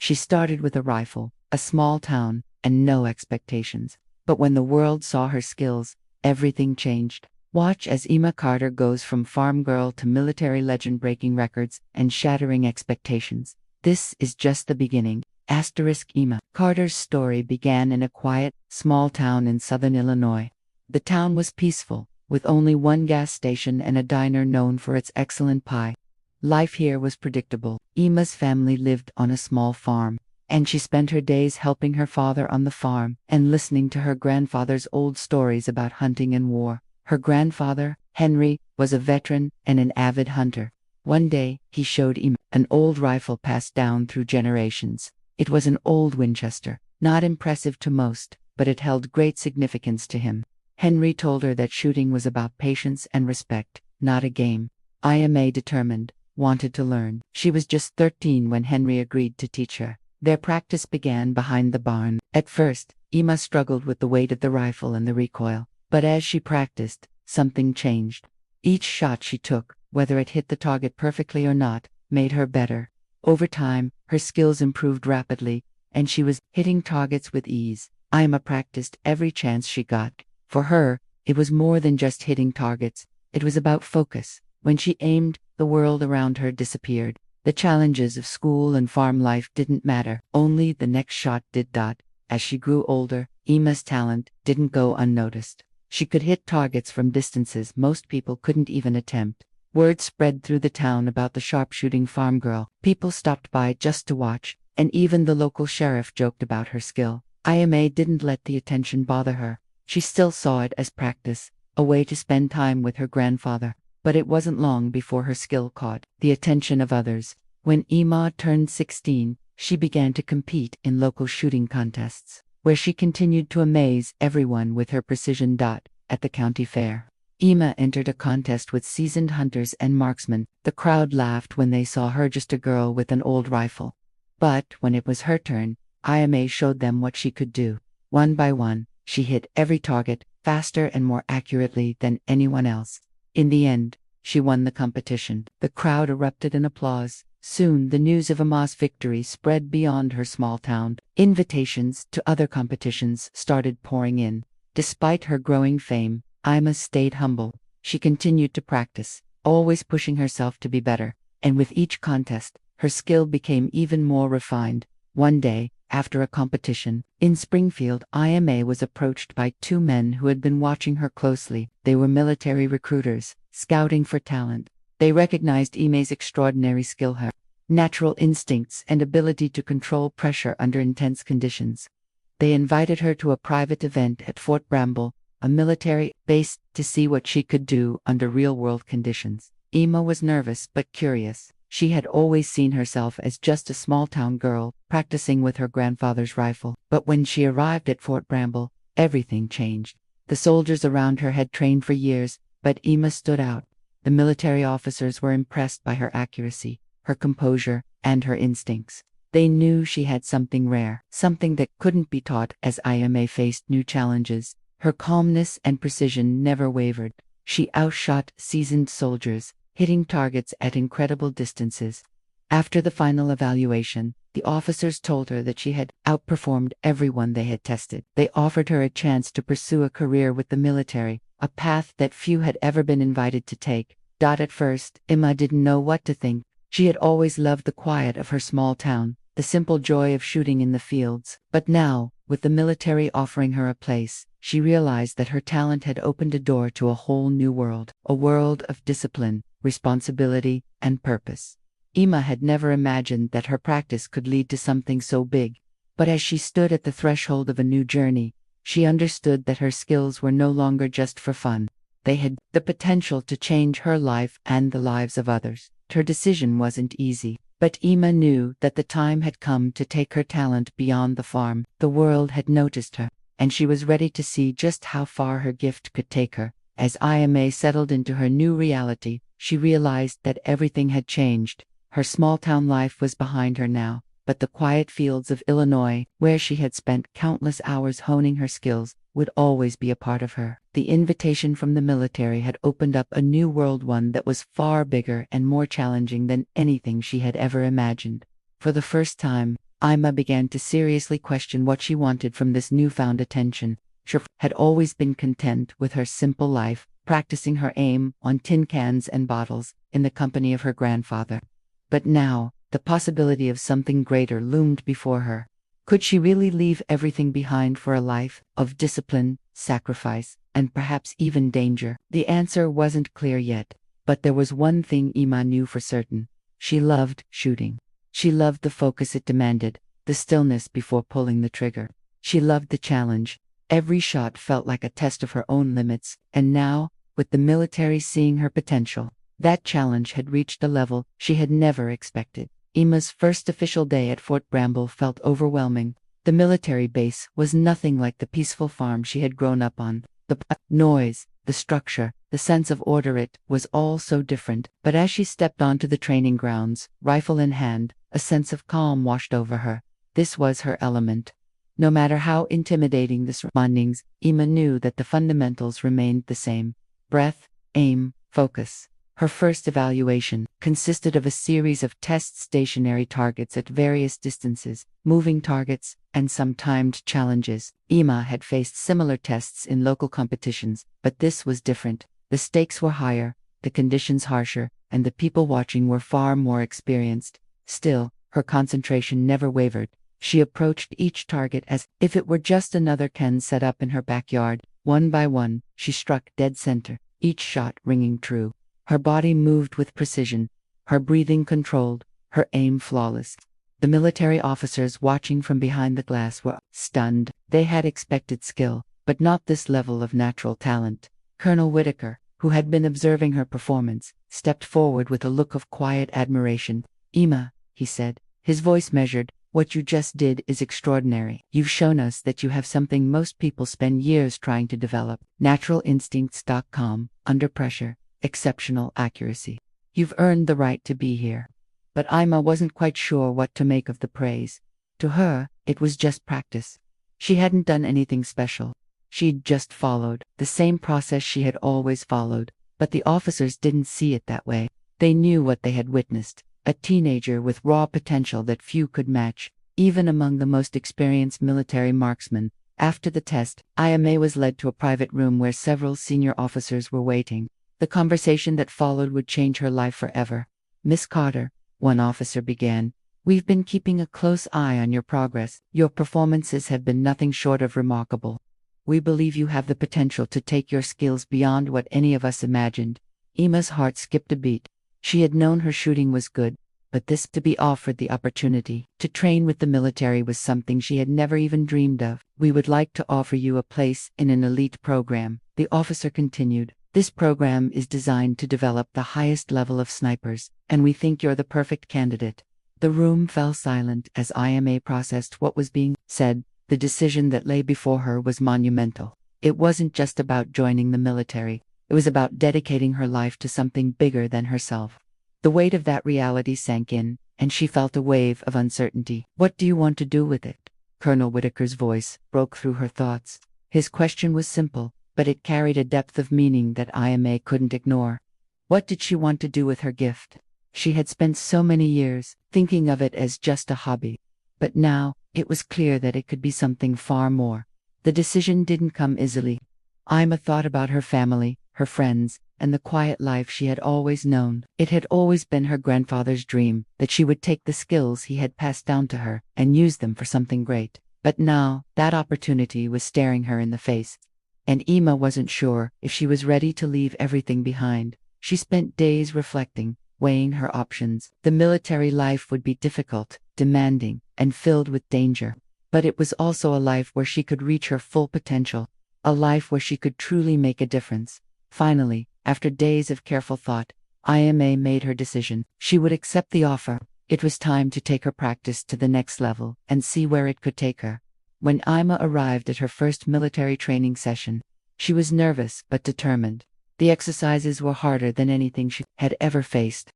She started with a rifle, a small town, and no expectations. But when the world saw her skills, everything changed. Watch as Ema Carter goes from farm girl to military legend, breaking records and shattering expectations. This is just the beginning. Ema Carter's story began in a quiet, small town in southern Illinois. The town was peaceful, with only one gas station and a diner known for its excellent pie. Life here was predictable. Ema's family lived on a small farm, and she spent her days helping her father on the farm and listening to her grandfather's old stories about hunting and war. Her grandfather, Henry, was a veteran and an avid hunter. One day, he showed Ema an old rifle passed down through generations. It was an old Winchester, not impressive to most, but it held great significance to him. Henry told her that shooting was about patience and respect, not a game. Ema, determined, wanted to learn. She was just 13 when Henry agreed to teach her. Their practice began behind the barn. At first, Ema struggled with the weight of the rifle and the recoil, but as she practiced, something changed. Each shot she took, whether it hit the target perfectly or not, made her better. Over time, her skills improved rapidly, and she was hitting targets with ease. Ema practiced every chance she got. For her, it was more than just hitting targets. It was about focus. When she aimed, the world around her disappeared. The challenges of school and farm life didn't matter. Only the next shot did. As she grew older, Ema's talent didn't go unnoticed. She could hit targets from distances most people couldn't even attempt. Word spread through the town about the sharpshooting farm girl. People stopped by just to watch, and even the local sheriff joked about her skill. Ema didn't let the attention bother her. She still saw it as practice, a way to spend time with her grandfather. But it wasn't long before her skill caught the attention of others. When Ema turned 16, she began to compete in local shooting contests, where she continued to amaze everyone with her precision. At the county fair, Ema entered a contest with seasoned hunters and marksmen. The crowd laughed when they saw her, just a girl with an old rifle. But when it was her turn, Ema showed them what she could do. One by one, she hit every target, faster and more accurately than anyone else. In the end, she won the competition. The crowd erupted in applause. Soon the news of Ema's victory spread beyond her small town. Invitations to other competitions started pouring in. Despite her growing fame, Ema stayed humble. She continued to practice, always pushing herself to be better, and with each contest, her skill became even more refined. One day, after a competition in Springfield, Ema was approached by two men who had been watching her closely. They were military recruiters, scouting for talent. They recognized Ema's extraordinary skill, her natural instincts and ability to control pressure under intense conditions. They invited her to a private event at Fort Bramble, a military base, to see what she could do under real-world conditions. Ema was nervous but curious. She had always seen herself as just a small-town girl, practicing with her grandfather's rifle. But when she arrived at Fort Bramble, everything changed. The soldiers around her had trained for years, but Ema stood out. The military officers were impressed by her accuracy, her composure, and her instincts. They knew she had something rare, something that couldn't be taught. As Ema faced new challenges, her calmness and precision never wavered. She outshot seasoned soldiers, hitting targets at incredible distances. After the final evaluation, the officers told her that she had outperformed everyone they had tested. They offered her a chance to pursue a career with the military, a path that few had ever been invited to take. At first, Ema didn't know what to think. She had always loved the quiet of her small town, the simple joy of shooting in the fields. But now, with the military offering her a place, she realized that her talent had opened a door to a whole new world, a world of discipline, responsibility, and purpose. Ema had never imagined that her practice could lead to something so big. But as she stood at the threshold of a new journey, she understood that her skills were no longer just for fun. They had the potential to change her life and the lives of others. Her decision wasn't easy, but Ema knew that the time had come to take her talent beyond the farm. The world had noticed her, and she was ready to see just how far her gift could take her. As Ema settled into her new reality, she realized that everything had changed. Her small-town life was behind her now, but the quiet fields of Illinois, where she had spent countless hours honing her skills, would always be a part of her. The invitation from the military had opened up a new world, one that was far bigger and more challenging than anything she had ever imagined. For the first time, Ema began to seriously question what she wanted from this newfound attention. She had always been content with her simple life, practicing her aim on tin cans and bottles in the company of her grandfather. But now, the possibility of something greater loomed before her. Could she really leave everything behind for a life of discipline, sacrifice, and perhaps even danger? The answer wasn't clear yet, but there was one thing Ema knew for certain. She loved shooting. She loved the focus it demanded, the stillness before pulling the trigger. She loved the challenge. Every shot felt like a test of her own limits, and now, with the military seeing her potential, that challenge had reached a level she had never expected. Ema's first official day at Fort Bramble felt overwhelming. The military base was nothing like the peaceful farm she had grown up on. The noise, the structure, the sense of order, it was all so different. But as she stepped onto the training grounds, rifle in hand, a sense of calm washed over her. This was her element. No matter how intimidating the surroundings, Ema knew that the fundamentals remained the same. Breath, aim, focus. Her first evaluation consisted of a series of test stationary targets at various distances, moving targets, and some timed challenges. Ema had faced similar tests in local competitions, but this was different. The stakes were higher, the conditions harsher, and the people watching were far more experienced. Still, her concentration never wavered. She approached each target as if it were just another can set up in her backyard. One by one, she struck dead center, each shot ringing true. Her body moved with precision, her breathing controlled, her aim flawless. The military officers watching from behind the glass were stunned. They had expected skill, but not this level of natural talent. Colonel Whitaker, who had been observing her performance, stepped forward with a look of quiet admiration. "Ema," he said, his voice measured, "what you just did is extraordinary. You've shown us that you have something most people spend years trying to develop. Naturalinstincts.com, under pressure. Exceptional accuracy. You've earned the right to be here." But Ema wasn't quite sure what to make of the praise. To her, it was just practice. She hadn't done anything special. She'd just followed the same process she had always followed. But the officers didn't see it that way. They knew what they had witnessed. A teenager with raw potential that few could match, even among the most experienced military marksmen. After the test, Ema was led to a private room where several senior officers were waiting. The conversation that followed would change her life forever. "Miss Carter," one officer began, "we've been keeping a close eye on your progress. Your performances have been nothing short of remarkable. We believe you have the potential to take your skills beyond what any of us imagined." Ema's heart skipped a beat. She had known her shooting was good, but this, to be offered the opportunity to train with the military, was something she had never even dreamed of. "We would like to offer you a place in an elite program," the officer continued. "This program is designed to develop the highest level of snipers, and we think you're the perfect candidate." The room fell silent as Ema processed what was being said. The decision that lay before her was monumental. It wasn't just about joining the military. It was about dedicating her life to something bigger than herself. The weight of that reality sank in, and she felt a wave of uncertainty. "What do you want to do with it?" Colonel Whitaker's voice broke through her thoughts. His question was simple, but it carried a depth of meaning that Ema couldn't ignore. What did she want to do with her gift? She had spent so many years thinking of it as just a hobby. But now, it was clear that it could be something far more. The decision didn't come easily. Ema thought about her family, her friends, and the quiet life she had always known. It had always been her grandfather's dream that she would take the skills he had passed down to her and use them for something great. But now, that opportunity was staring her in the face. And Ema wasn't sure if she was ready to leave everything behind. She spent days reflecting, weighing her options. The military life would be difficult, demanding, and filled with danger. But it was also a life where she could reach her full potential, a life where she could truly make a difference. Finally, after days of careful thought, Ema made her decision. She would accept the offer. It was time to take her practice to the next level and see where it could take her. When Ema arrived at her first military training session, she was nervous but determined. The exercises were harder than anything she had ever faced.